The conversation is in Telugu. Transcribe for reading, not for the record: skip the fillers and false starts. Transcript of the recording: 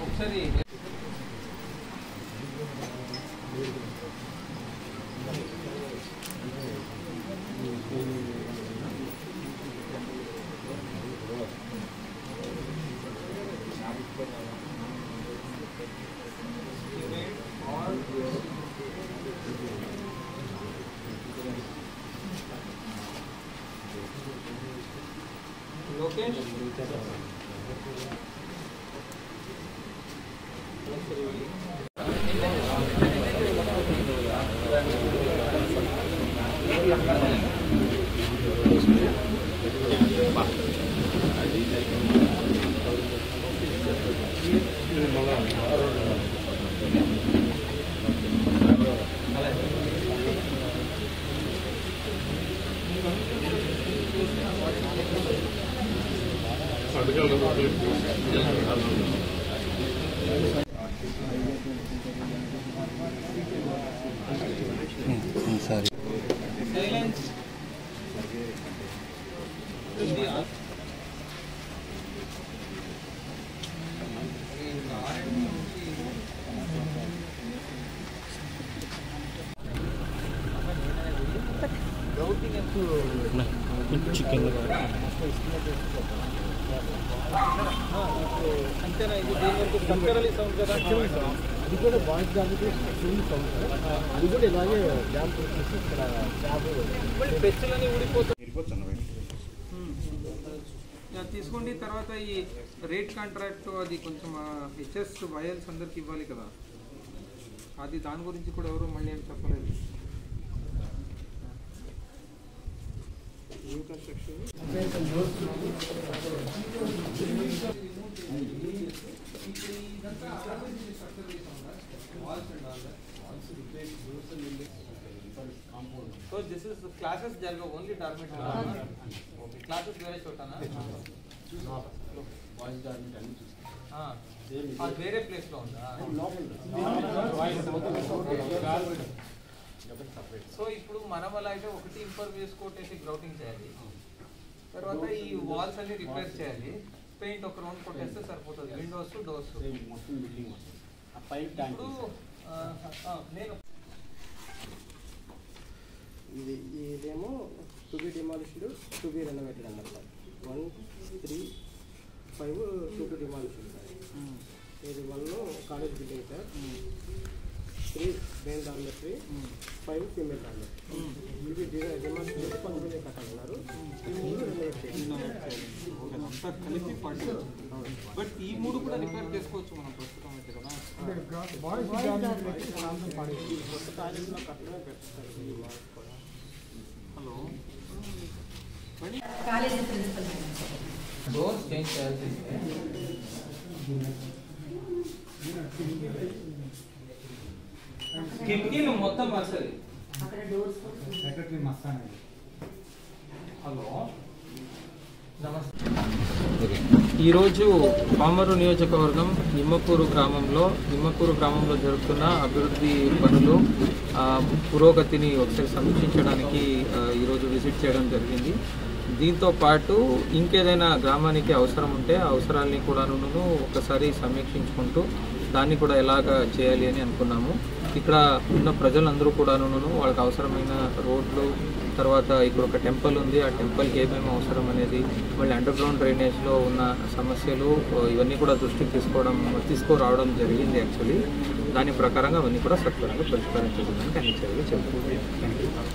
ఒకసారి లోకేష్ sorry. Silence. Chicken. అంతేనా ఇది దీని వరకు కంపేరలీ సౌండ్ కదా అది కూడా వాయిస్ కాబట్టి సౌండ్ అది కూడా ఇలాగే డ్యామ్ ఇక్కడ మళ్ళీ పెచ్చులని ఊడిపోతాయి తీసుకోండి. తర్వాత ఈ రేట్ కాంట్రాక్ట్ అది కొంచెం హెచ్ఎస్ వైఎల్స్ అందరికి ఇవ్వాలి కదా, అది దాని గురించి కూడా ఎవరు మళ్ళీ ఏం చెప్పలేదు. New construction so this is classes జరగ ఓన్లీ డార్మెంటరీ. ఓకే, క్లాసెస్ వేరే చోటనా? అది వేరే ప్లేస్ లో ఉందా? సో ఇప్పుడు మనం అలా అయితే ఒకటి ఇంపర్వ్యూస్ కొట్టేసి గ్రౌటింగ్ చేయాలి, తర్వాత ఈ వాల్స్ అన్ని రిపేర్ చేయాలి, పెయింట్ ఒక రౌండ్ కొట్టేస్తే సరిపోతుంది. విండోస్ డోర్స్ ఇప్పుడు నేను ఇదేమో to be demolished to be renovated అన్నమాట. 1, 3, 5 టు బి డిమాలిష్డ్ సార్. ఇది 1 college building sir, 3 main dormitory, 5 female dormitory. ఇవి డిమాలిష్ చేసి కొంతమంది కట్టాలన్నారు. ఈ 3 రెనోవేట్ చేయాలి కలిపి 40. బట్ ఈ 3 కూడా రిపేర్ చేసుకోవచ్చు మనం ప్రస్తుతం అయితే కదా. కొత్త కాలేజీలో కట్టడమే పెట్టారు. Hello, college principal doors change చేయాల్సి కిటికీలు మొత్తం మార్చాలి. అక్కడ డోర్స్ సెక్రటరీ మస్తాన్. హలో, నమస్తే. ఈరోజు పామరు నియోజకవర్గం నిమ్మకూరు గ్రామంలో జరుగుతున్న అభివృద్ధి పనులు పురోగతిని ఒకసారి సమీక్షించడానికి ఈరోజు విజిట్ చేయడం జరిగింది. దీంతో పాటు ఇంకేదైనా గ్రామానికి అవసరం ఉంటే ఆ అవసరాలని కూడాను ఒకసారి సమీక్షించుకుంటూ దాన్ని కూడా ఎలాగ చేయాలి అని అనుకున్నాము. ఇక్కడ ఉన్న ప్రజలందరూ కూడాను వాళ్ళకి అవసరమైన రోడ్లు, తర్వాత ఇక్కడ ఒక టెంపుల్ ఉంది, ఆ టెంపుల్కి ఏమేమి అవసరం అనేది, మళ్ళీ అండర్ గ్రౌండ్ డ్రైనేజ్లో ఉన్న సమస్యలు ఇవన్నీ కూడా దృష్టికి తీసుకురావడం జరిగింది. యాక్చువల్లీ దాని ప్రకారంగా అవన్నీ కూడా సత్వరంగా పరిష్కరించడానికి అన్ని చర్యలు చెప్తున్నాను.